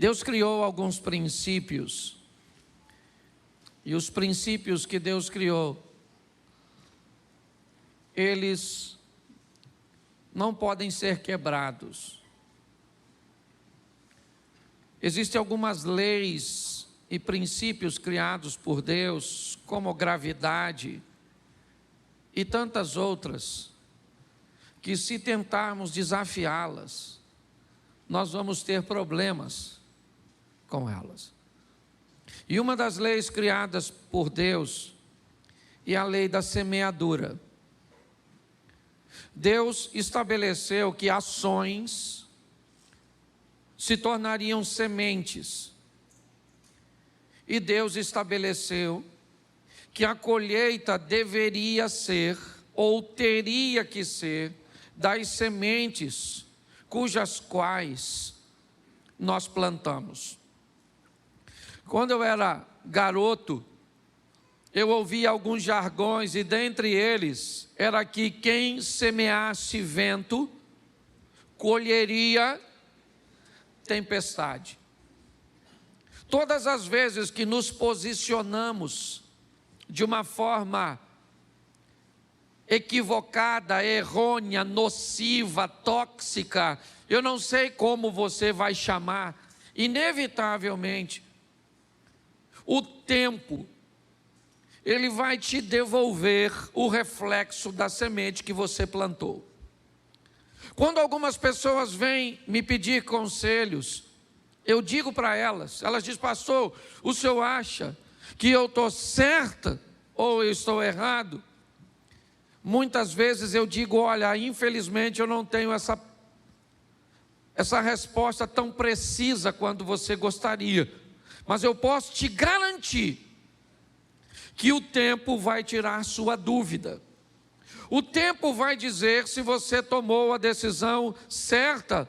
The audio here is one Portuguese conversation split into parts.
Deus criou alguns princípios, e os princípios que Deus criou, eles não podem ser quebrados. Existem algumas leis e princípios criados por Deus, como gravidade e tantas outras, que se tentarmos desafiá-las, nós vamos ter problemas com elas. E uma das leis criadas por Deus é a lei da semeadura. Deus estabeleceu que ações se tornariam sementes. E Deus estabeleceu que a colheita deveria ser, ou teria que ser, das sementes cujas quais nós plantamos. Quando eu era garoto, eu ouvia alguns jargões, e dentre eles era que quem semeasse vento, colheria tempestade. Todas as vezes que nos posicionamos de uma forma equivocada, errônea, nociva, tóxica, eu não sei como você vai chamar, inevitavelmente, o tempo, ele vai te devolver o reflexo da semente que você plantou. Quando algumas pessoas vêm me pedir conselhos, eu digo para elas dizem: pastor, o senhor acha que eu estou certa ou eu estou errado? Muitas vezes eu digo: olha, infelizmente eu não tenho essa resposta tão precisa quanto você gostaria, mas eu posso te garantir que o tempo vai tirar sua dúvida. O tempo vai dizer se você tomou a decisão certa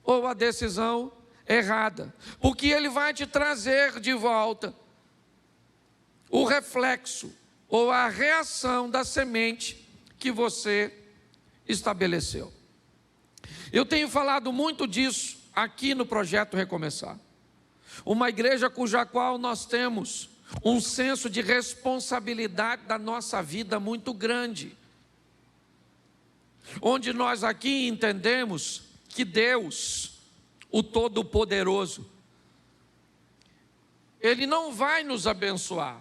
ou a decisão errada, porque ele vai te trazer de volta o reflexo ou a reação da semente que você estabeleceu. Eu tenho falado muito disso aqui no Projeto Recomeçar, uma igreja cuja qual nós temos um senso de responsabilidade da nossa vida muito grande, onde nós aqui entendemos que Deus, o Todo-Poderoso, Ele não vai nos abençoar,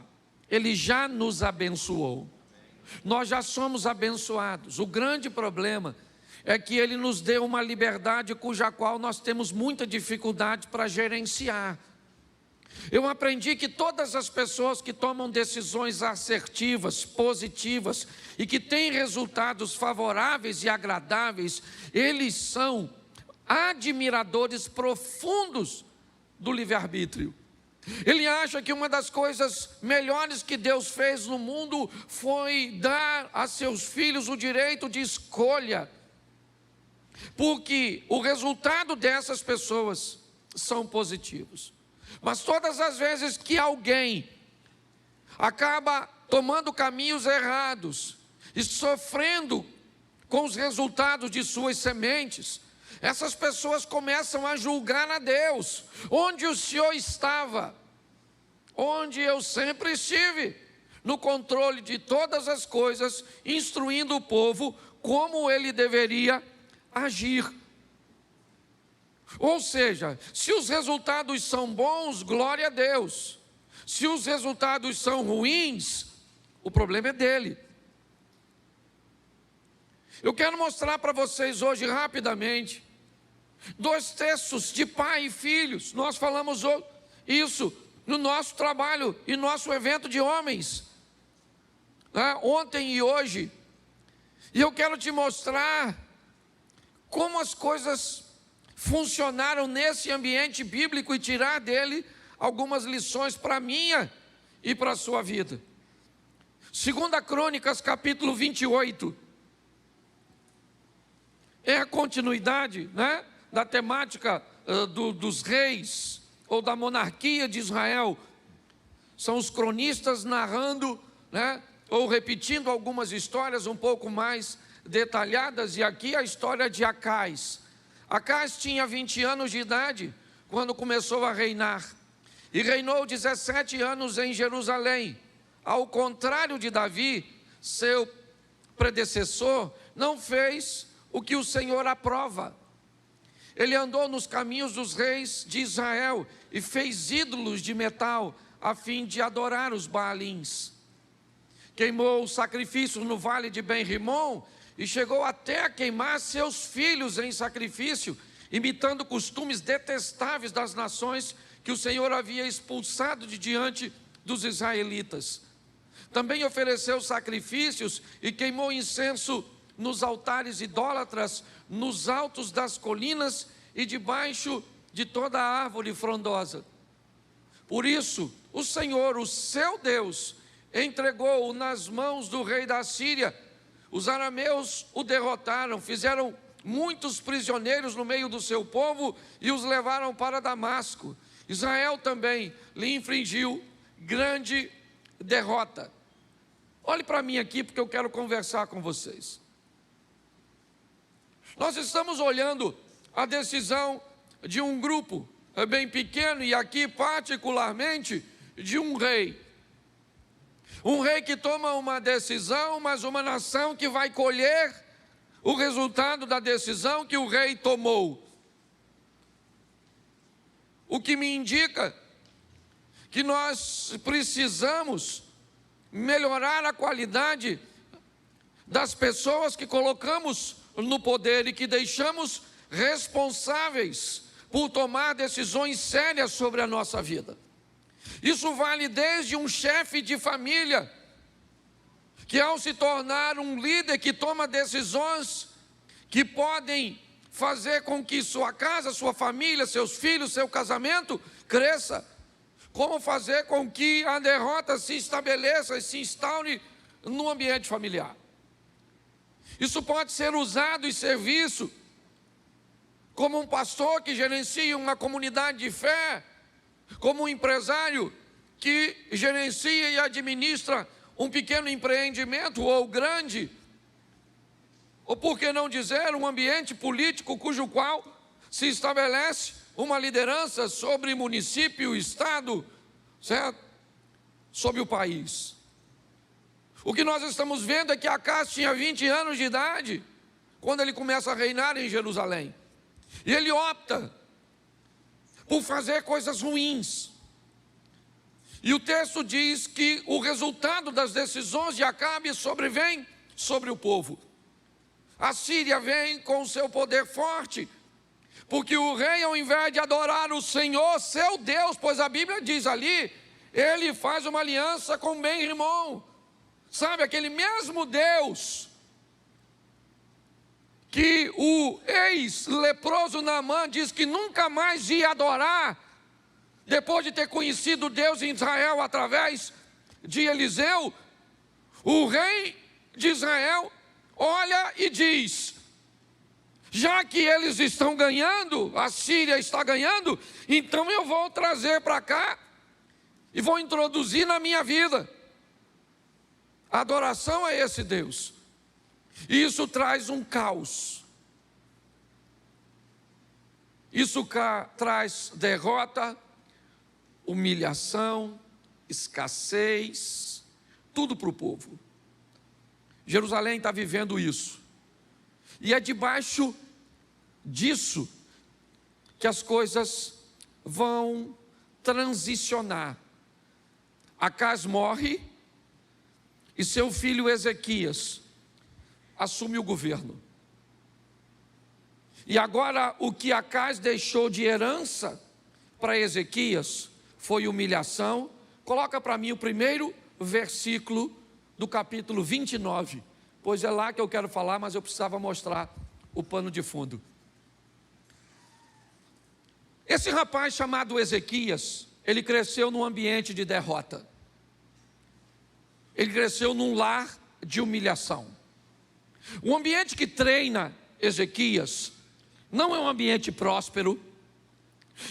Ele já nos abençoou. Nós já somos abençoados. O grande problema é que Ele nos deu uma liberdade cuja qual nós temos muita dificuldade para gerenciar. Eu aprendi que todas as pessoas que tomam decisões assertivas, positivas e que têm resultados favoráveis e agradáveis, eles são admiradores profundos do livre-arbítrio. Ele acha que uma das coisas melhores que Deus fez no mundo foi dar a seus filhos o direito de escolha, porque o resultado dessas pessoas são positivos. Mas todas as vezes que alguém acaba tomando caminhos errados e sofrendo com os resultados de suas sementes, essas pessoas começam a julgar a Deus. Onde o Senhor estava? Onde eu sempre estive, no controle de todas as coisas, instruindo o povo como ele deveria agir. Ou seja, se os resultados são bons, glória a Deus. Se os resultados são ruins, o problema é dele. Eu quero mostrar para vocês hoje rapidamente 2 textos de pai e filhos. Nós falamos isso no nosso trabalho e nosso evento de homens, ontem e hoje. E eu quero te mostrar como as coisas funcionaram nesse ambiente bíblico e tirar dele algumas lições para a minha e para a sua vida. 2 Crônicas, capítulo 28. É a continuidade, da temática dos reis ou da monarquia de Israel. São os cronistas narrando, ou repetindo algumas histórias um pouco mais detalhadas. E aqui a história de Acais. Acais tinha 20 anos de idade quando começou a reinar, e reinou 17 anos em Jerusalém. Ao contrário de Davi, seu predecessor, não fez o que o Senhor aprova. Ele andou nos caminhos dos reis de Israel e fez ídolos de metal a fim de adorar os Baalins. Queimou sacrifícios no vale de Ben-Rimom e chegou até a queimar seus filhos em sacrifício, imitando costumes detestáveis das nações que o Senhor havia expulsado de diante dos israelitas. Também ofereceu sacrifícios e queimou incenso nos altares idólatras, nos altos das colinas e debaixo de toda a árvore frondosa. Por isso, o Senhor, o seu Deus, entregou-o nas mãos do rei da Síria. Os arameus o derrotaram, fizeram muitos prisioneiros no meio do seu povo e os levaram para Damasco. Israel também lhe infligiu grande derrota. Olhe para mim aqui, porque eu quero conversar com vocês. Nós estamos olhando a decisão de um grupo bem pequeno, e aqui particularmente de um rei. Um rei que toma uma decisão, mas uma nação que vai colher o resultado da decisão que o rei tomou. O que me indica que nós precisamos melhorar a qualidade das pessoas que colocamos no poder e que deixamos responsáveis por tomar decisões sérias sobre a nossa vida. Isso vale desde um chefe de família, que ao se tornar um líder que toma decisões que podem fazer com que sua casa, sua família, seus filhos, seu casamento cresça, como fazer com que a derrota se estabeleça e se instaure no ambiente familiar. Isso pode ser usado e ser visto como um pastor que gerencia uma comunidade de fé, como um empresário que gerencia e administra um pequeno empreendimento ou grande, ou por que não dizer um ambiente político cujo qual se estabelece uma liderança sobre município, estado, certo? Sobre o país. O que nós estamos vendo é que Acás tinha 20 anos de idade quando ele começa a reinar em Jerusalém. E ele opta por fazer coisas ruins. E o texto diz que o resultado das decisões de Acabe sobrevém sobre o povo. A Síria vem com o seu poder forte, porque o rei, ao invés de adorar o Senhor, seu Deus, pois a Bíblia diz ali, ele faz uma aliança com Ben-Rimom. Sabe, aquele mesmo Deus que o ex-leproso Naamã diz que nunca mais ia adorar, depois de ter conhecido Deus em Israel através de Eliseu, o rei de Israel olha e diz: já que eles estão ganhando, a Síria está ganhando, então eu vou trazer para cá e vou introduzir na minha vida a adoração a esse Deus. E isso traz um caos. Isso traz derrota, humilhação, escassez, tudo para o povo. Jerusalém está vivendo isso. E é debaixo disso que as coisas vão transicionar. Acás morre e seu filho Ezequias assume o governo. E agora o que Acás deixou de herança para Ezequias foi humilhação. Coloca para mim o primeiro versículo do capítulo 29, pois é lá que eu quero falar, mas eu precisava mostrar o pano de fundo. Esse rapaz chamado Ezequias, ele cresceu num ambiente de derrota. Ele cresceu num lar de humilhação. O ambiente que treina Ezequias não é um ambiente próspero,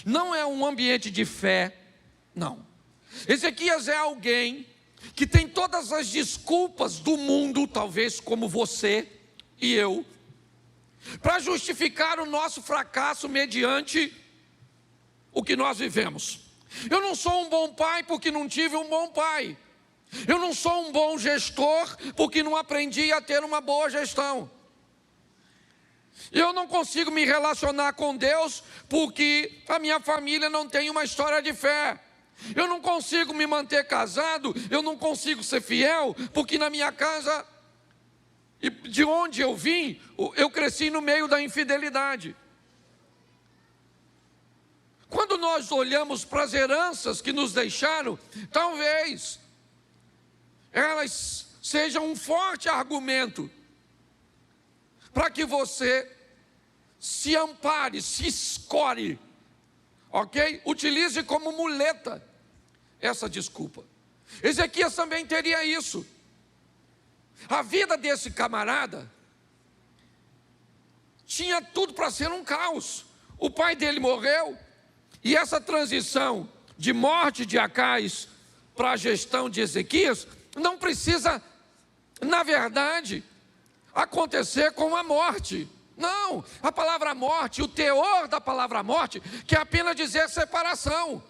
não é um ambiente de fé, não. Ezequias é alguém que tem todas as desculpas do mundo, talvez como você e eu, para justificar o nosso fracasso mediante o que nós vivemos. Eu não sou um bom pai porque não tive um bom pai. Eu não sou um bom gestor porque não aprendi a ter uma boa gestão. Eu não consigo me relacionar com Deus porque a minha família não tem uma história de fé. Eu não consigo me manter casado, eu não consigo ser fiel porque na minha casa, e de onde eu vim, eu cresci no meio da infidelidade. Quando nós olhamos para as heranças que nos deixaram, talvez elas sejam um forte argumento para que você se ampare, se escore, ok? Utilize como muleta essa desculpa. Ezequias também teria isso. A vida desse camarada tinha tudo para ser um caos. O pai dele morreu, e essa transição de morte de Acais para a gestão de Ezequias não precisa, na verdade, acontecer com a morte. Não, a palavra morte, o teor da palavra morte, quer apenas dizer separação.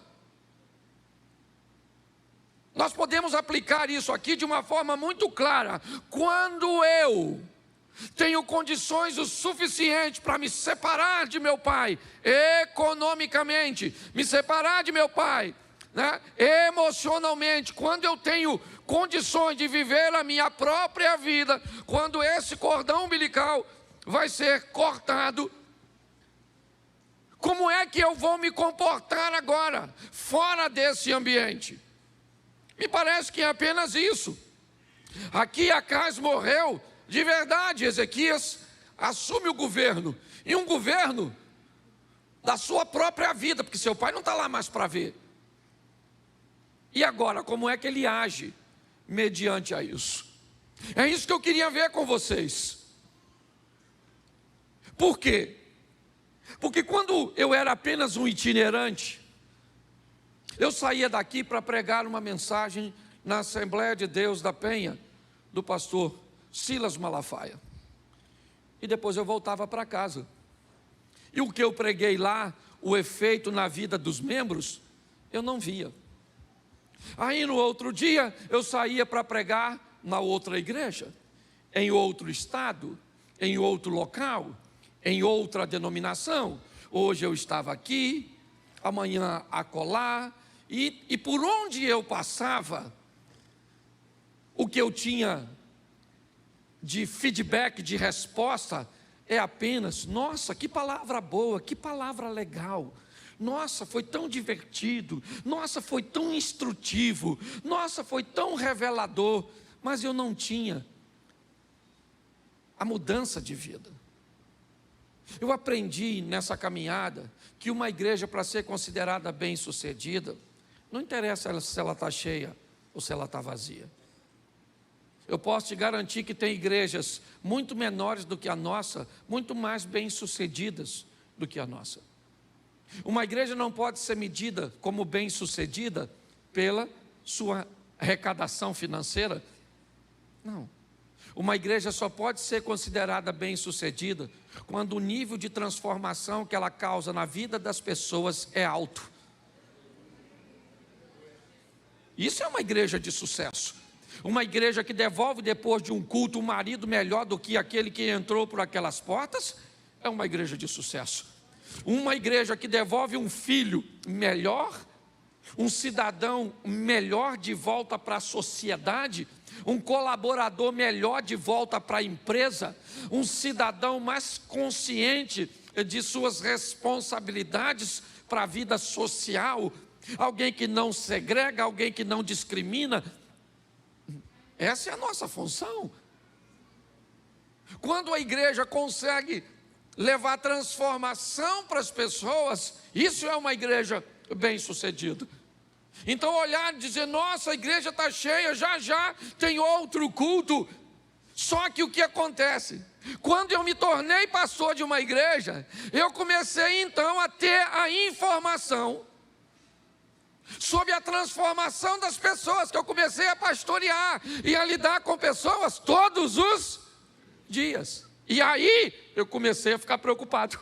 Nós podemos aplicar isso aqui de uma forma muito clara. Quando eu tenho condições o suficiente para me separar de meu pai, economicamente, me separar de meu pai, né, emocionalmente, quando eu tenho condições de viver a minha própria vida, quando esse cordão umbilical vai ser cortado, como é que eu vou me comportar agora, fora desse ambiente? Me parece que é apenas isso. Aqui Acais morreu, de verdade, Ezequias assume o governo, e um governo da sua própria vida, porque seu pai não está lá mais para ver. E agora, como é que ele age mediante a isso? É isso que eu queria ver com vocês. Por quê? Porque quando eu era apenas um itinerante, eu saía daqui para pregar uma mensagem na Assembleia de Deus da Penha, do pastor Silas Malafaia. E depois eu voltava para casa. E o que eu preguei lá, o efeito na vida dos membros, eu não via. Aí no outro dia, eu saía para pregar na outra igreja, em outro estado, em outro local, em outra denominação. Hoje eu estava aqui, amanhã acolá, e por onde eu passava, o que eu tinha de feedback, de resposta, é apenas: nossa, que palavra boa, que palavra legal, nossa, foi tão divertido, nossa, foi tão instrutivo, nossa, foi tão revelador, mas eu não tinha a mudança de vida. Eu aprendi nessa caminhada que uma igreja, para ser considerada bem-sucedida, não interessa se ela está cheia ou se ela está vazia. Eu posso te garantir que tem igrejas muito menores do que a nossa, muito mais bem-sucedidas do que a nossa. Uma igreja não pode ser medida como bem-sucedida pela sua arrecadação financeira. Não. Uma igreja só pode ser considerada bem-sucedida quando o nível de transformação que ela causa na vida das pessoas é alto. Isso é uma igreja de sucesso. Uma igreja que devolve depois de um culto um marido melhor do que aquele que entrou por aquelas portas, é uma igreja de sucesso. Uma igreja que devolve um filho melhor, um cidadão melhor de volta para a sociedade, um colaborador melhor de volta para a empresa, um cidadão mais consciente de suas responsabilidades para a vida social, alguém que não segrega, alguém que não discrimina. Essa é a nossa função. Quando a igreja consegue levar transformação para as pessoas, isso é uma igreja bem-sucedida. Então olhar e dizer: nossa, a igreja está cheia, já tem outro culto. Só que o que acontece? Quando eu me tornei pastor de uma igreja, eu comecei então a ter a informação sobre a transformação das pessoas, que eu comecei a pastorear e a lidar com pessoas todos os dias. E aí eu comecei a ficar preocupado.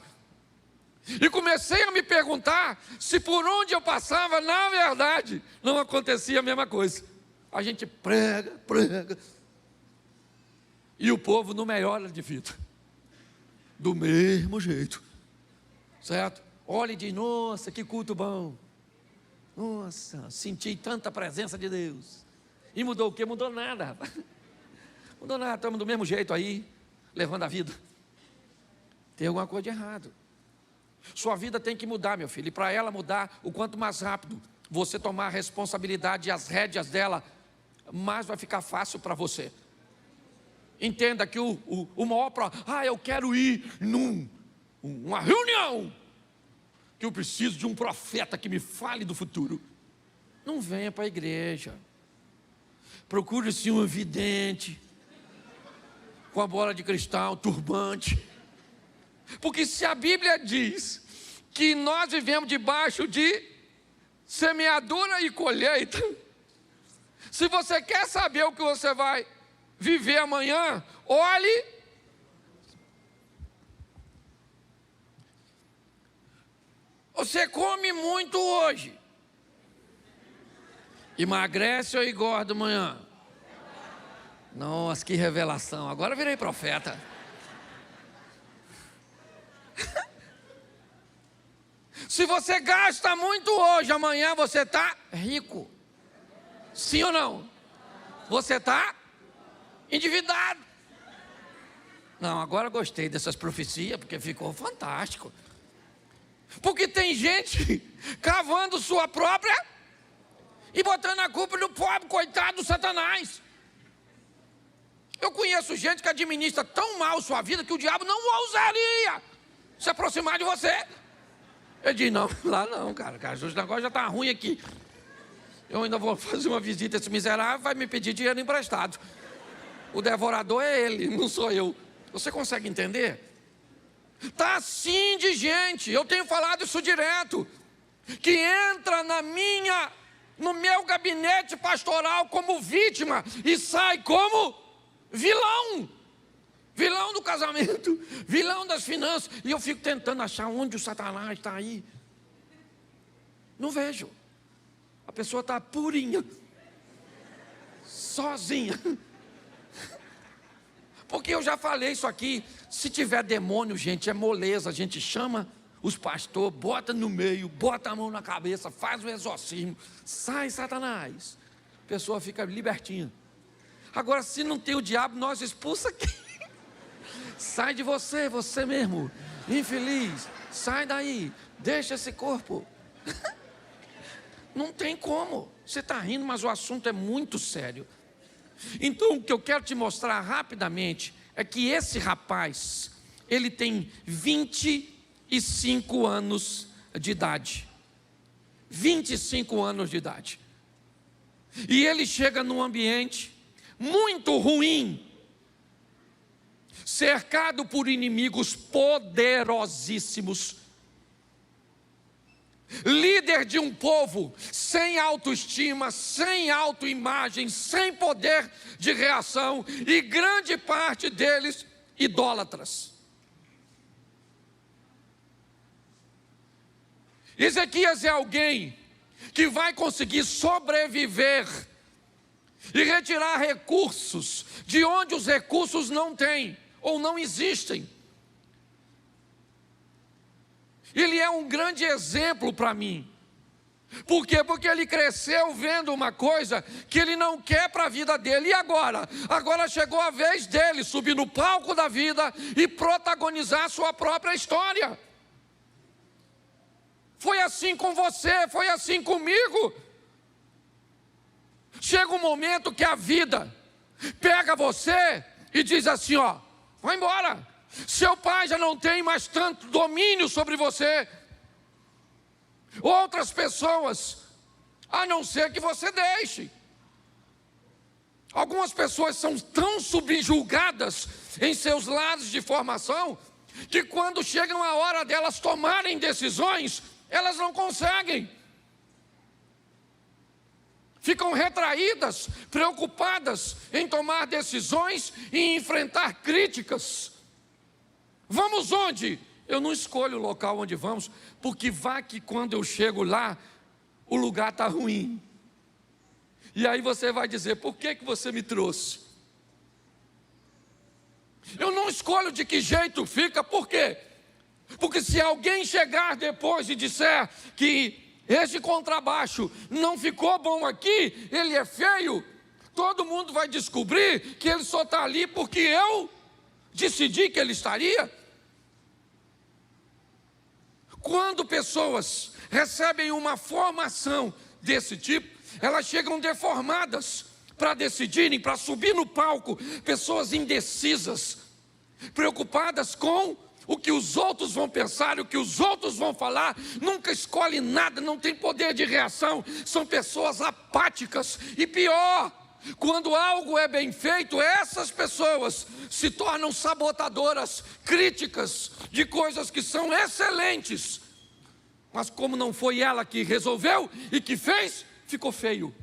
E comecei a me perguntar se por onde eu passava, na verdade, não acontecia a mesma coisa. A gente prega, e o povo não melhora de vida. Do mesmo jeito. Certo? Olha e diz, nossa, que culto bom. Nossa, senti tanta presença de Deus. E mudou o quê? Mudou nada, rapaz. Mudou nada, estamos do mesmo jeito aí, levando a vida. Tem alguma coisa de errado. Sua vida tem que mudar, meu filho. E para ela mudar, o quanto mais rápido você tomar a responsabilidade e as rédeas dela, mais vai ficar fácil para você. Entenda que o maior eu quero ir numa reunião, que eu preciso de um profeta que me fale do futuro. Não venha para a igreja. Procure-se um vidente, com a bola de cristal, turbante. Porque se a Bíblia diz que nós vivemos debaixo de semeadura e colheita, se você quer saber o que você vai viver amanhã, olhe. Você come muito hoje, emagrece ou engorda amanhã? Nossa, que revelação, agora eu virei profeta. Se você gasta muito hoje, amanhã você está rico. Sim ou não? Você está endividado. Não, agora eu gostei dessas profecias, porque ficou fantástico. Porque tem gente cavando sua própria e botando a culpa no pobre, coitado do Satanás. Eu conheço gente que administra tão mal sua vida que o diabo não ousaria se aproximar de você. Eu disse, não, lá não, cara, o negócio já está ruim aqui. Eu ainda vou fazer uma visita a esse miserável, vai me pedir dinheiro emprestado. O devorador é ele, não sou eu. Você consegue entender? Está assim de gente, eu tenho falado isso direto, que entra no meu gabinete pastoral como vítima e sai como vilão. Vilão do casamento, vilão das finanças. E eu fico tentando achar onde o Satanás está aí. Não vejo. A pessoa está purinha, sozinha. Porque eu já falei isso aqui. Se tiver demônio, gente, é moleza. A gente chama os pastores, bota no meio, bota a mão na cabeça, faz o exorcismo. Sai, Satanás. A pessoa fica libertinha. Agora, se não tem o diabo, nós expulsa aqui. Sai de você, você mesmo, infeliz. Sai daí, deixa esse corpo. Não tem como. Você está rindo, mas o assunto é muito sério. Então, o que eu quero te mostrar rapidamente é que esse rapaz, ele tem 25 anos de idade. 25 anos de idade. E ele chega num ambiente muito ruim, cercado por inimigos poderosíssimos, líder de um povo sem autoestima, sem autoimagem, sem poder de reação, e grande parte deles idólatras. Ezequias é alguém que vai conseguir sobreviver e retirar recursos de onde os recursos não têm ou não existem. Ele é um grande exemplo para mim. Por quê? Porque ele cresceu vendo uma coisa que ele não quer para a vida dele. E agora? Agora chegou a vez dele subir no palco da vida e protagonizar a sua própria história. Foi assim com você, foi assim comigo. Chega um momento que a vida pega você e diz assim, ó, vai embora. Seu pai já não tem mais tanto domínio sobre você. Outras pessoas, a não ser que você deixe. Algumas pessoas são tão subjugadas em seus lados de formação, que quando chega a hora delas tomarem decisões, elas não conseguem. Ficam retraídas, preocupadas em tomar decisões e enfrentar críticas. Vamos onde? Eu não escolho o local onde vamos, porque vai que quando eu chego lá, o lugar está ruim. E aí você vai dizer, por que você me trouxe? Eu não escolho de que jeito fica, por quê? Porque se alguém chegar depois e disser que esse contrabaixo não ficou bom aqui, ele é feio, todo mundo vai descobrir que ele só está ali porque eu decidi que ele estaria. Quando pessoas recebem uma formação desse tipo, elas chegam deformadas para decidirem, para subir no palco, pessoas indecisas, preocupadas com o que os outros vão pensar, o que os outros vão falar, nunca escolhe nada, não tem poder de reação, são pessoas apáticas. E pior, quando algo é bem feito, essas pessoas se tornam sabotadoras, críticas de coisas que são excelentes, mas como não foi ela que resolveu e que fez, ficou feio.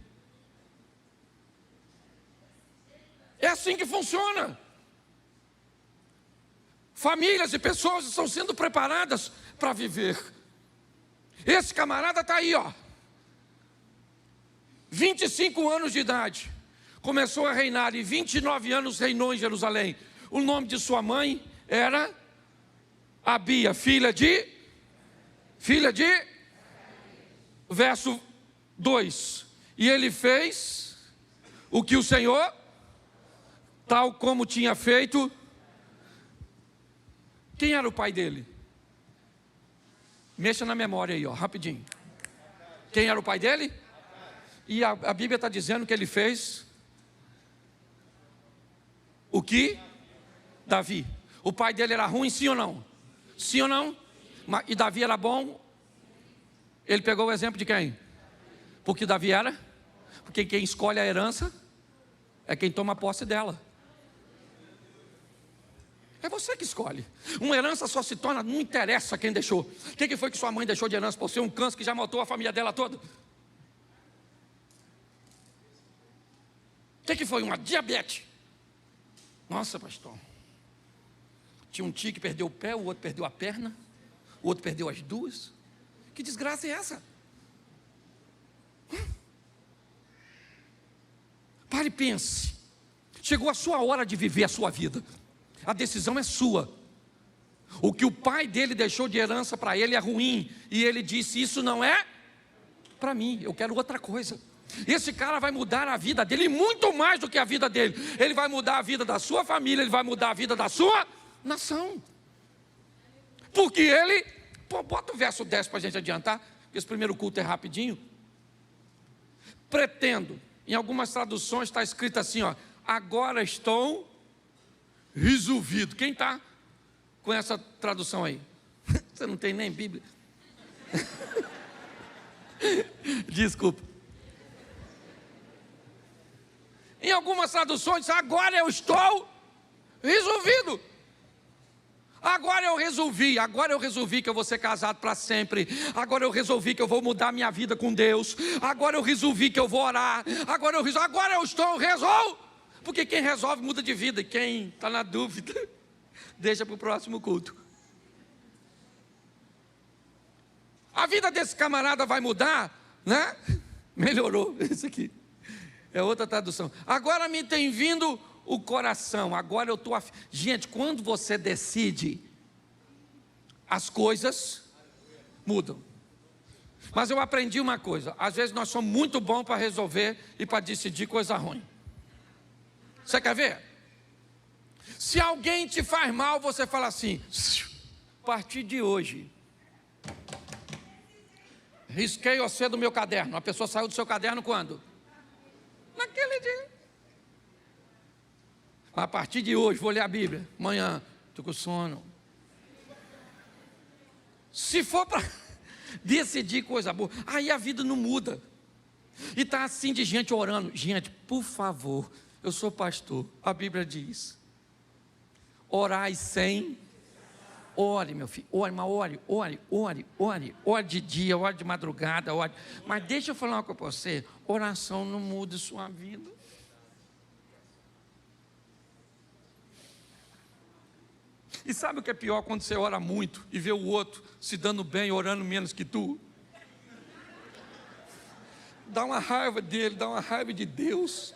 É assim que funciona. Famílias e pessoas estão sendo preparadas para viver. Esse camarada está aí, 25 anos de idade, começou a reinar e 29 anos reinou em Jerusalém. O nome de sua mãe era Abia, filha de verso 2. E ele fez o que o Senhor, tal como tinha feito. Quem era o pai dele? Mexa na memória aí, rapidinho. Quem era o pai dele? E a Bíblia está dizendo que ele fez o que? Davi. O pai dele era ruim, sim ou não? Sim ou não? E Davi era bom? Ele pegou o exemplo de quem? Porque Davi era? Porque quem escolhe a herança é quem toma posse dela. É você que escolhe. Uma herança só se torna, não interessa quem deixou. O que foi que sua mãe deixou de herança por ser um câncer que já matou a família dela toda? O que foi? Uma diabetes. Nossa, pastor. Tinha um tio que perdeu o pé, o outro perdeu a perna, o outro perdeu as duas. Que desgraça é essa? Pare e pense. Chegou a sua hora de viver a sua vida. A decisão é sua. O que o pai dele deixou de herança para ele é ruim. E ele disse, isso não é para mim, eu quero outra coisa. Esse cara vai mudar a vida dele, muito mais do que a vida dele. Ele vai mudar a vida da sua família, ele vai mudar a vida da sua nação. Porque ele, bota o verso 10 para a gente adiantar, porque esse primeiro culto é rapidinho. Pretendo, em algumas traduções está escrito assim, agora estou resolvido. Quem está com essa tradução aí? Você não tem nem Bíblia? Desculpa. Em algumas traduções, agora eu estou resolvido. Agora eu resolvi que eu vou ser casado para sempre. Agora eu resolvi que eu vou mudar minha vida com Deus. Agora eu resolvi que eu vou orar. Agora eu estou resolvido. Porque quem resolve muda de vida. E quem está na dúvida, deixa para o próximo culto. A vida desse camarada vai mudar, né? Melhorou, isso aqui. É outra tradução. Agora me tem vindo o coração. Agora eu estou... Gente, quando você decide, as coisas mudam. Mas eu aprendi uma coisa. Às vezes nós somos muito bons para resolver e para decidir coisa ruim. Você quer ver? Se alguém te faz mal, você fala assim, a partir de hoje, risquei você do meu caderno. A pessoa saiu do seu caderno quando? Naquele dia. A partir de hoje, vou ler a Bíblia. Amanhã, estou com sono. Se for para decidir coisa boa, aí a vida não muda. E está assim de gente orando. Gente, por favor, eu sou pastor. A Bíblia diz, orai sem... Ore, meu filho, ore, mas ore de dia, ore de madrugada, ore. Mas deixa eu falar uma coisa para você, oração não muda sua vida. E sabe o que é pior quando você ora muito e vê o outro se dando bem, orando menos que tu? Dá uma raiva dele, dá uma raiva de Deus,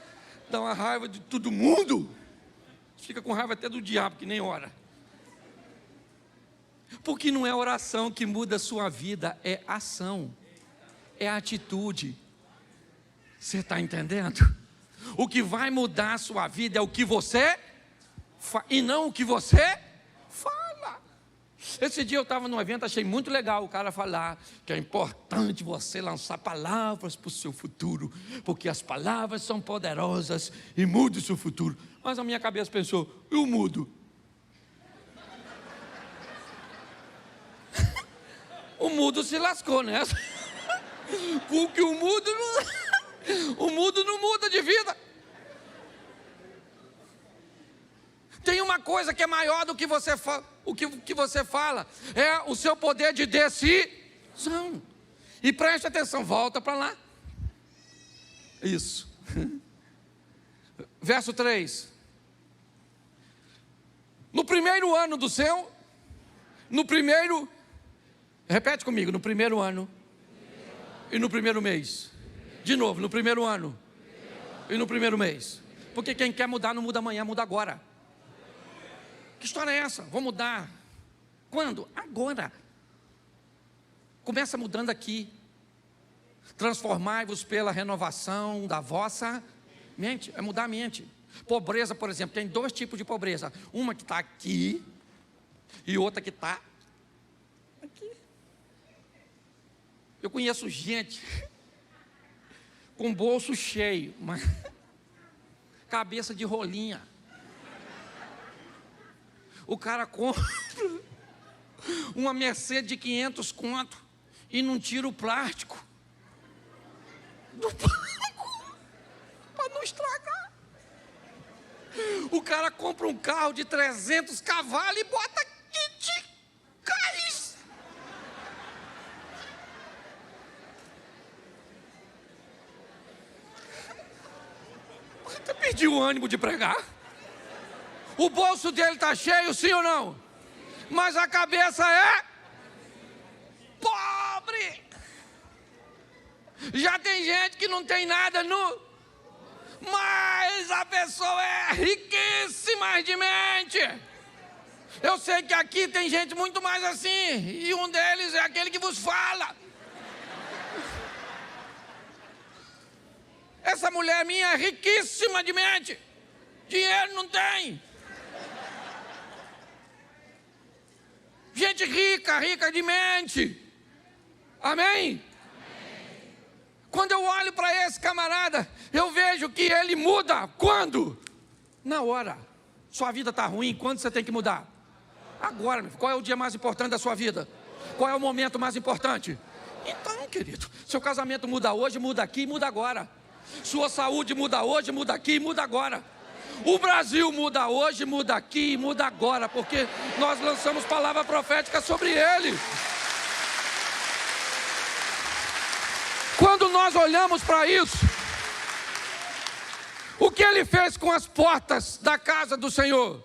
dá uma raiva de todo mundo. Fica com raiva até do diabo que nem ora. Porque não é oração que muda a sua vida, é ação, é atitude. Você está entendendo? O que vai mudar a sua vida é o que você faz e não o que você fala. Esse dia eu estava num evento, achei muito legal o cara falar que é importante você lançar palavras para o seu futuro, porque as palavras são poderosas e mudam o seu futuro. Mas a minha cabeça pensou, eu mudo. O mudo se lascou, né? Porque o mudo não muda de vida. Tem uma coisa que é maior do que você o que você fala, é o seu poder de decisão. E preste atenção, volta para lá. Isso. Verso 3. No primeiro ano do seu, repete comigo, no primeiro ano e no primeiro mês. De novo, no primeiro ano e no primeiro mês. Porque quem quer mudar não muda amanhã, muda agora. Que história é essa? Vou mudar. Quando? Agora. Começa mudando aqui. Transformai-vos pela renovação da vossa mente. É mudar a mente. Pobreza, por exemplo, tem 2 tipos de pobreza. Uma que está aqui e outra que está aqui. Eu conheço gente com bolso cheio, mas cabeça de rolinha. O cara compra uma Mercedes de 500 conto e não tira o plástico do banco para não estragar. O cara compra um carro de 300 cavalos e bota kit gás. Você perdeu o ânimo de pregar? O bolso dele está cheio, sim ou não? Mas a cabeça é pobre. Já tem gente que não tem nada mas a pessoa é riquíssima de mente. Eu sei que aqui tem gente muito mais assim, e um deles é aquele que vos fala. Essa mulher minha é riquíssima de mente. Dinheiro não tem. Gente rica de mente. Amém? Quando eu olho para esse camarada, eu vejo que ele muda. Quando? Na hora. Sua vida está ruim, quando você tem que mudar? Agora. Qual é o dia mais importante da sua vida? Qual é o momento mais importante? Então, querido, seu casamento muda hoje, muda aqui, muda agora. Sua saúde muda hoje, muda aqui, muda agora. O Brasil muda hoje, muda aqui, muda agora, porque nós lançamos palavra profética sobre ele. Quando nós olhamos para isso, o que ele fez com as portas da casa do Senhor?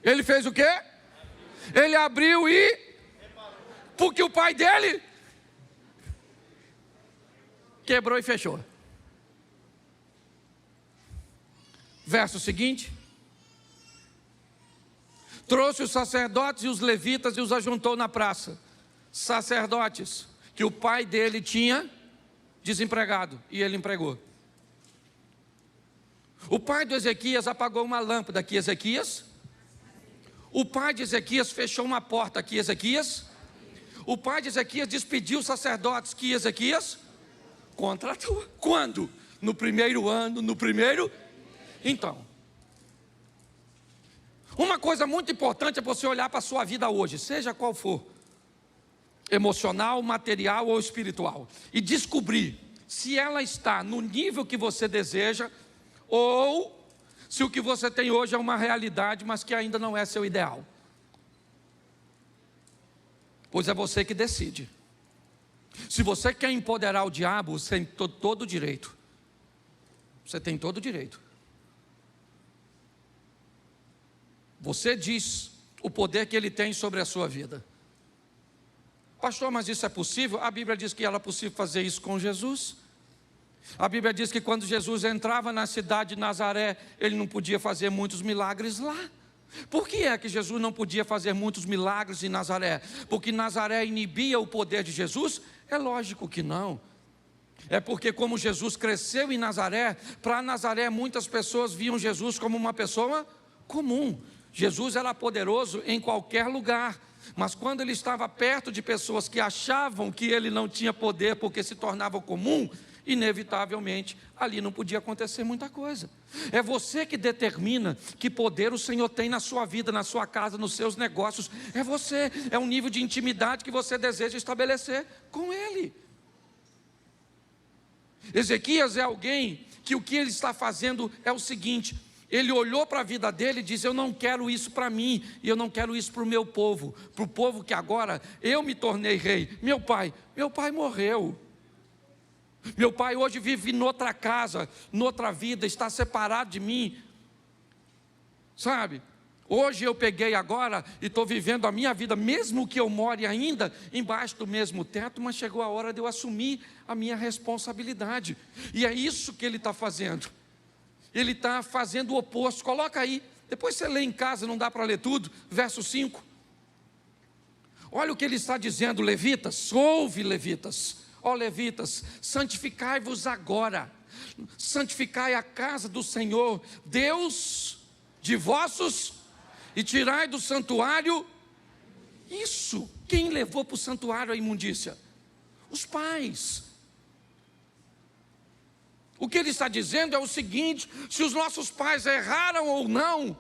Ele fez o quê? Ele abriu e... Porque o pai dele quebrou e fechou. Verso seguinte. Trouxe os sacerdotes e os levitas e os ajuntou na praça. Sacerdotes que o pai dele tinha desempregado e ele empregou. O pai de Ezequias apagou uma lâmpada aqui, Ezequias. O pai de Ezequias fechou uma porta aqui, Ezequias. O pai de Ezequias despediu os sacerdotes que Ezequias contratou. Quando? No primeiro ano, Então, uma coisa muito importante é você olhar para a sua vida hoje, seja qual for, emocional, material ou espiritual, e descobrir se ela está no nível que você deseja, ou se o que você tem hoje é uma realidade, mas que ainda não é seu ideal. Pois é você que decide. Se você quer empoderar o diabo, você tem todo o direito. Você tem todo o direito. Você diz o poder que Ele tem sobre a sua vida. Pastor, mas isso é possível? A Bíblia diz que era possível fazer isso com Jesus. A Bíblia diz que quando Jesus entrava na cidade de Nazaré, Ele não podia fazer muitos milagres lá. Por que é que Jesus não podia fazer muitos milagres em Nazaré? Porque Nazaré inibia o poder de Jesus? É lógico que não. É porque como Jesus cresceu em Nazaré, para Nazaré muitas pessoas viam Jesus como uma pessoa comum. Jesus era poderoso em qualquer lugar, mas quando Ele estava perto de pessoas que achavam que Ele não tinha poder porque se tornava comum, inevitavelmente ali não podia acontecer muita coisa. É você que determina que poder o Senhor tem na sua vida, na sua casa, nos seus negócios. É você, é um nível de intimidade que você deseja estabelecer com Ele. Ezequias é alguém que o que ele está fazendo é o seguinte: ele olhou para a vida dele e disse: eu não quero isso para mim, e eu não quero isso para o meu povo, para o povo que agora eu me tornei rei. Meu pai morreu. Meu pai hoje vive noutra casa, noutra vida, está separado de mim. Sabe? Hoje eu peguei agora e estou vivendo a minha vida, mesmo que eu more ainda embaixo do mesmo teto, mas chegou a hora de eu assumir a minha responsabilidade. E é isso que ele está fazendo. Ele está fazendo o oposto. Coloca aí, depois você lê em casa, não dá para ler tudo, verso 5. Olha o que ele está dizendo, levitas, ouve levitas. Ó levitas, santificai-vos agora, santificai a casa do Senhor, Deus de vossos, e tirai do santuário, isso, quem levou para o santuário a imundícia? Os pais. O que ele está dizendo é o seguinte: se os nossos pais erraram ou não,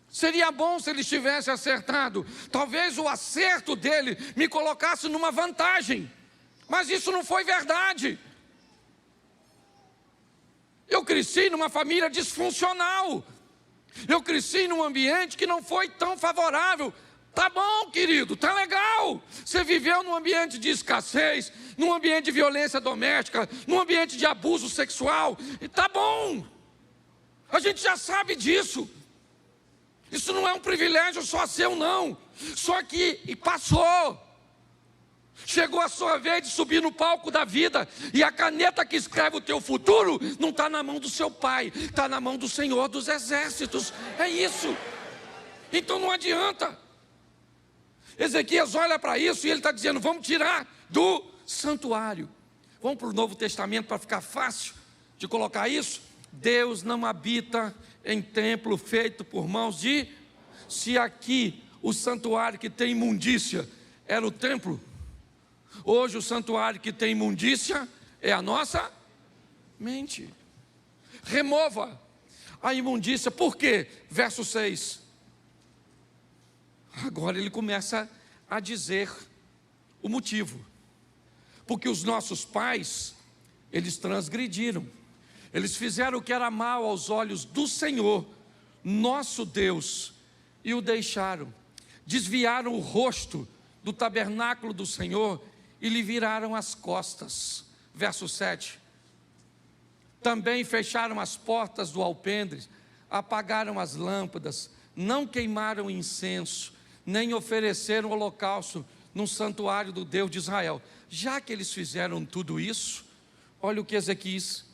seria bom se eles tivessem acertado. Talvez o acerto dele me colocasse numa vantagem, mas isso não foi verdade. Eu cresci numa família disfuncional. Eu cresci num ambiente que não foi tão favorável. Tá bom, querido, tá legal. Você viveu num ambiente de escassez, num ambiente de violência doméstica, num ambiente de abuso sexual. E tá bom. A gente já sabe disso. Isso não é um privilégio só seu, não. Só que passou. Chegou a sua vez de subir no palco da vida, e a caneta que escreve o teu futuro não está na mão do seu pai, está na mão do Senhor dos Exércitos. É isso. Então não adianta. Ezequias olha para isso e ele está dizendo: vamos tirar do santuário. Vamos para o Novo Testamento para ficar fácil de colocar isso. Deus não habita em templo feito por mãos de... Se aqui o santuário que tem imundícia era o templo, hoje o santuário que tem imundícia é a nossa mente. Remova a imundícia. Por quê? Verso 6. Agora ele começa a dizer o motivo. Porque os nossos pais, eles transgrediram. Eles fizeram o que era mal aos olhos do Senhor, nosso Deus, e o deixaram. Desviaram o rosto do tabernáculo do Senhor e lhe viraram as costas. Verso 7. Também fecharam as portas do alpendre, apagaram as lâmpadas, não queimaram incenso, nem ofereceram holocausto no santuário do Deus de Israel. Já que eles fizeram tudo isso, olha o que Ezequias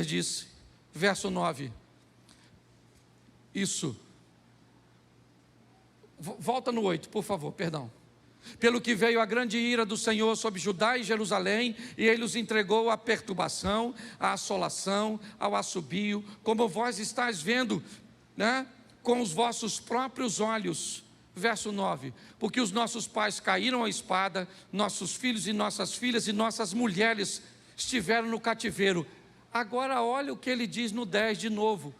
disse, verso 9. Isso. Volta no 8, por favor, perdão. Pelo que veio a grande ira do Senhor sobre Judá e Jerusalém, e ele os entregou à perturbação, à assolação, ao assobio, como vós estáis vendo, né, com os vossos próprios olhos. Verso 9, porque os nossos pais caíram à espada, nossos filhos e nossas filhas e nossas mulheres estiveram no cativeiro. Agora olha o que ele diz no 10 de novo.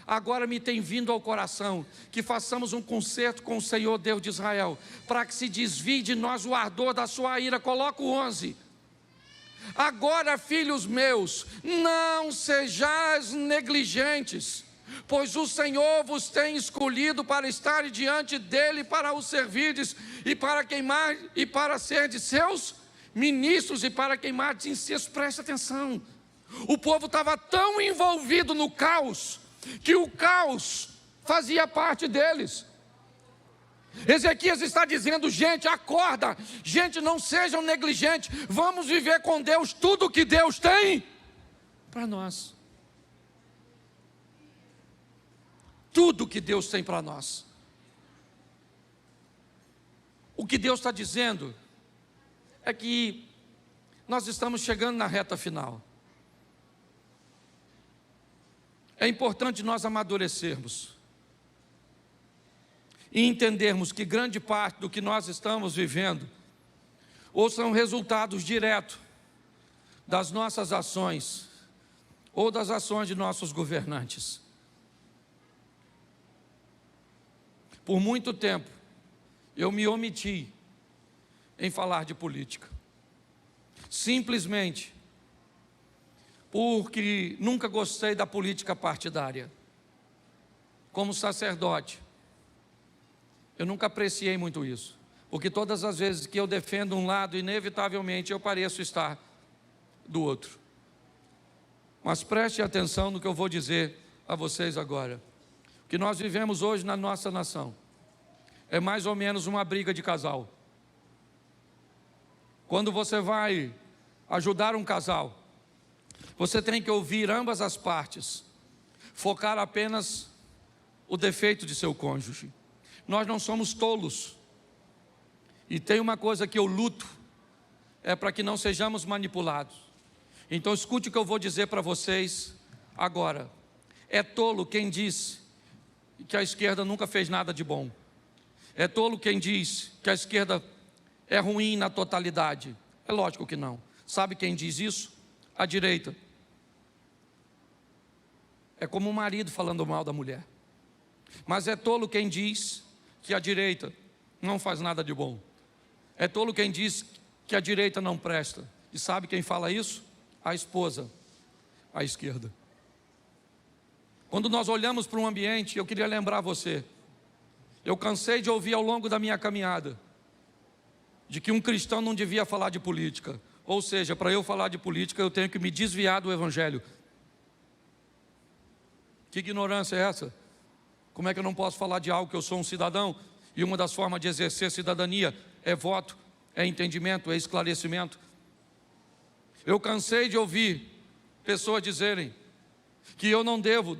Agora me tem vindo ao coração que façamos um concerto com o Senhor Deus de Israel, para que se desvie de nós o ardor da sua ira. Coloca o 11. Agora, filhos meus, não sejais negligentes, pois o Senhor vos tem escolhido para estar diante dele, para o servirdes, e para queimar, e para ser de seus ministros, e para queimar de incenso. Preste atenção. O povo estava tão envolvido no caos, que o caos fazia parte deles. Ezequias está dizendo: gente, acorda, gente, não sejam negligentes, vamos viver com Deus tudo que Deus tem para nós. Tudo que Deus tem para nós. O que Deus está dizendo é que nós estamos chegando na reta final. É importante nós amadurecermos e entendermos que grande parte do que nós estamos vivendo ou são resultados diretos das nossas ações ou das ações de nossos governantes. Por muito tempo eu me omiti em falar de política, simplesmente porque nunca gostei da política partidária. Como sacerdote, eu nunca apreciei muito isso, porque todas as vezes que eu defendo um lado, inevitavelmente eu pareço estar do outro. Mas preste atenção no que eu vou dizer a vocês agora. O que nós vivemos hoje na nossa nação é mais ou menos uma briga de casal. Quando você vai ajudar um casal, você tem que ouvir ambas as partes, focar apenas o defeito de seu cônjuge. Nós não somos tolos. E tem uma coisa que eu luto, é para que não sejamos manipulados. Então escute o que eu vou dizer para vocês agora. É tolo quem diz que a esquerda nunca fez nada de bom. É tolo quem diz que a esquerda é ruim na totalidade. É lógico que não. Sabe quem diz isso? A direita. É como o marido falando mal da mulher. Mas é tolo quem diz que a direita não faz nada de bom. É tolo quem diz que a direita não presta. E sabe quem fala isso? A esposa, a esquerda. Quando nós olhamos para um ambiente, eu queria lembrar você, eu cansei de ouvir ao longo da minha caminhada, de que um cristão não devia falar de política. Ou seja, para eu falar de política, eu tenho que me desviar do evangelho. Que ignorância é essa? Como é que eu não posso falar de algo que eu sou um cidadão? E uma das formas de exercer cidadania é voto, é entendimento, é esclarecimento. Eu cansei de ouvir pessoas dizerem que eu não devo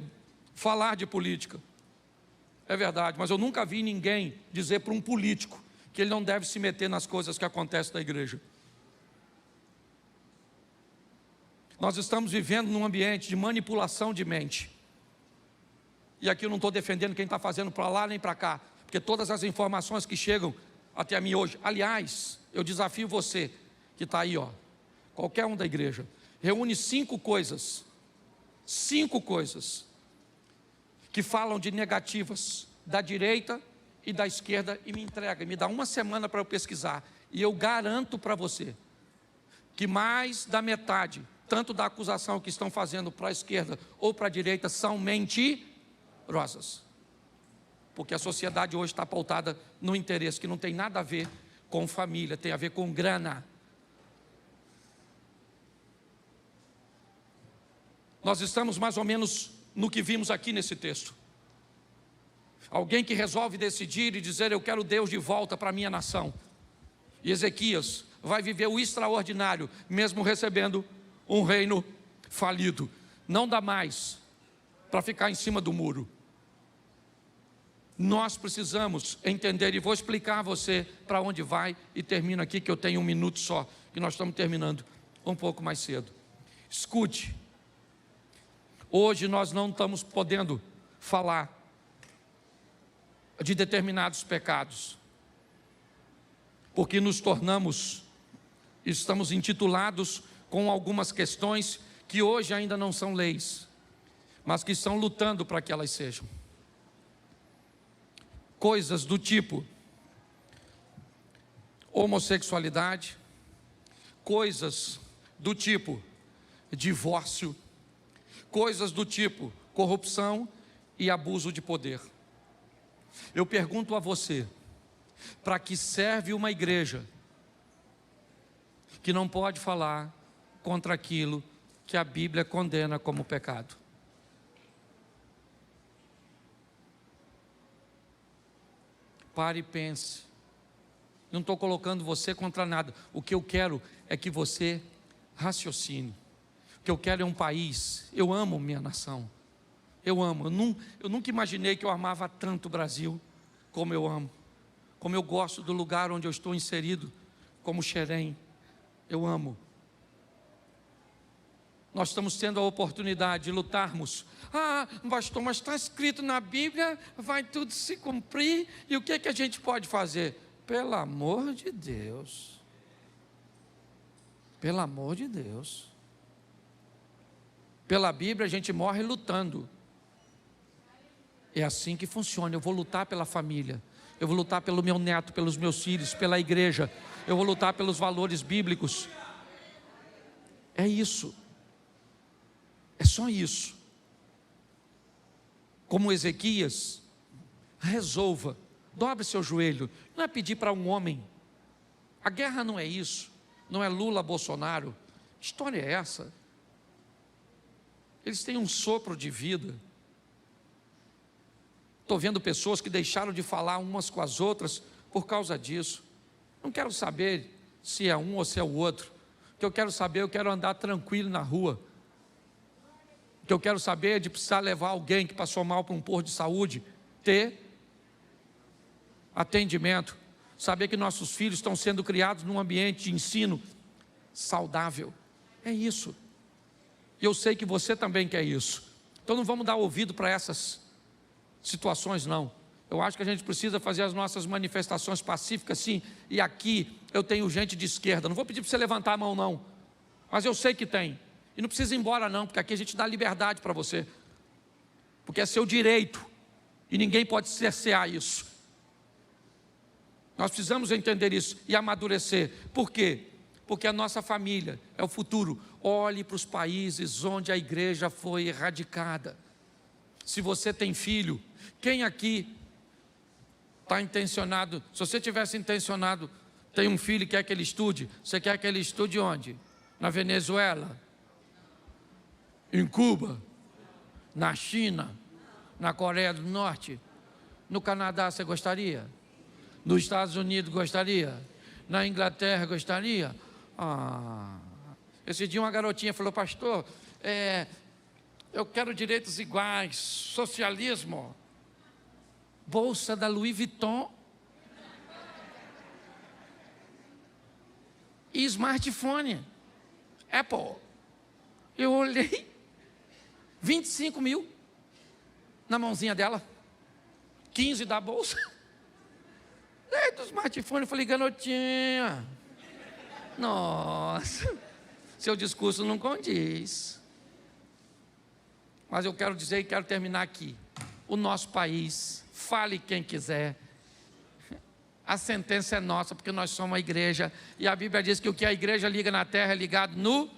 falar de política. É verdade, mas eu nunca vi ninguém dizer para um político que ele não deve se meter nas coisas que acontecem na igreja. Nós estamos vivendo num ambiente de manipulação de mente. E aqui eu não estou defendendo quem está fazendo para lá nem para cá, porque todas as informações que chegam até a mim hoje, aliás, eu desafio você que está aí, qualquer um da igreja, reúne 5 coisas que falam de negativas da direita e da esquerda e me entrega, me dá uma semana para eu pesquisar, e eu garanto para você que mais da metade, tanto da acusação que estão fazendo para a esquerda ou para a direita, são mentirosas, porque a sociedade hoje está pautada no interesse que não tem nada a ver com família, tem a ver com grana. Nós estamos mais ou menos no que vimos aqui nesse texto. Alguém que resolve decidir e dizer: eu quero Deus de volta para a minha nação. E Ezequias vai viver o extraordinário, mesmo recebendo um reino falido. Não dá mais para ficar em cima do muro. Nós precisamos entender, e vou explicar a você para onde vai, e termino aqui que eu tenho 1 minuto só, que nós estamos terminando um pouco mais cedo. Escute. Hoje nós não estamos podendo falar de determinados pecados, porque nos tornamos, estamos intitulados com algumas questões que hoje ainda não são leis, mas que estão lutando para que elas sejam. Coisas do tipo homossexualidade, coisas do tipo divórcio, coisas do tipo corrupção e abuso de poder. Eu pergunto a você, para que serve uma igreja que não pode falar contra aquilo que a Bíblia condena como pecado? Pare e pense. Não estou colocando você contra nada. O que eu quero é que você raciocine. O que eu quero é um país. Eu amo minha nação. Eu amo. Eu nunca imaginei que eu amava tanto o Brasil como eu amo. Como eu gosto do lugar onde eu estou inserido, como Xerém. Eu amo. Nós estamos tendo a oportunidade de lutarmos. Ah, pastor, mas está escrito na Bíblia, vai tudo se cumprir. E o que é que a gente pode fazer? Pelo amor de Deus. Pelo amor de Deus. Pela Bíblia a gente morre lutando. É assim que funciona. Eu vou lutar pela família. Eu vou lutar pelo meu neto, pelos meus filhos, pela igreja. Eu vou lutar pelos valores bíblicos. É isso. É só isso. Como Ezequias, resolva. Dobre seu joelho. Não é pedir para um homem. A guerra não é isso. Não é Lula, Bolsonaro. Que história é essa? Eles têm um sopro de vida. Estou vendo pessoas que deixaram de falar umas com as outras por causa disso. Não quero saber se é um ou se é o outro. O que eu quero saber, eu quero andar tranquilo na rua. O que eu quero saber é de precisar levar alguém que passou mal para um posto de saúde, ter atendimento. Saber que nossos filhos estão sendo criados num ambiente de ensino saudável. É isso. E eu sei que você também quer isso. Então não vamos dar ouvido para essas situações, não. Eu acho que a gente precisa fazer as nossas manifestações pacíficas, sim. E aqui eu tenho gente de esquerda. Não vou pedir para você levantar a mão, não. Mas eu sei que tem. E não precisa ir embora, não, porque aqui a gente dá liberdade para você. Porque é seu direito. E ninguém pode cercear isso. Nós precisamos entender isso e amadurecer. Por quê? Porque a nossa família é o futuro. Olhe para os países onde a igreja foi erradicada. Se você tem filho, quem aqui está intencionado? Se você tivesse intencionado, tem um filho e quer que ele estude, você quer que ele estude onde? Na Venezuela? Em Cuba? Na China? Na Coreia do Norte? No Canadá você gostaria? Nos Estados Unidos gostaria? Na Inglaterra gostaria? Esse dia uma garotinha falou, pastor, eu quero direitos iguais, socialismo, bolsa da Louis Vuitton e smartphone, Apple. Eu olhei, 25 mil na mãozinha dela, 15 da bolsa. Do smartphone, eu falei, garotinha, nossa, seu discurso não condiz. Mas eu quero dizer e quero terminar aqui. O nosso país, fale quem quiser, a sentença é nossa, porque nós somos a igreja, e a Bíblia diz que o que a igreja liga na terra é ligado no...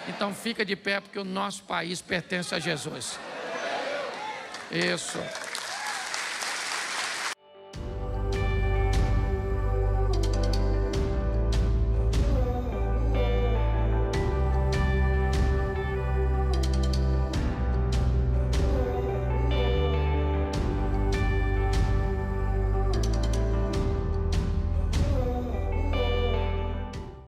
Então fica de pé, porque o nosso país pertence a Jesus. Isso.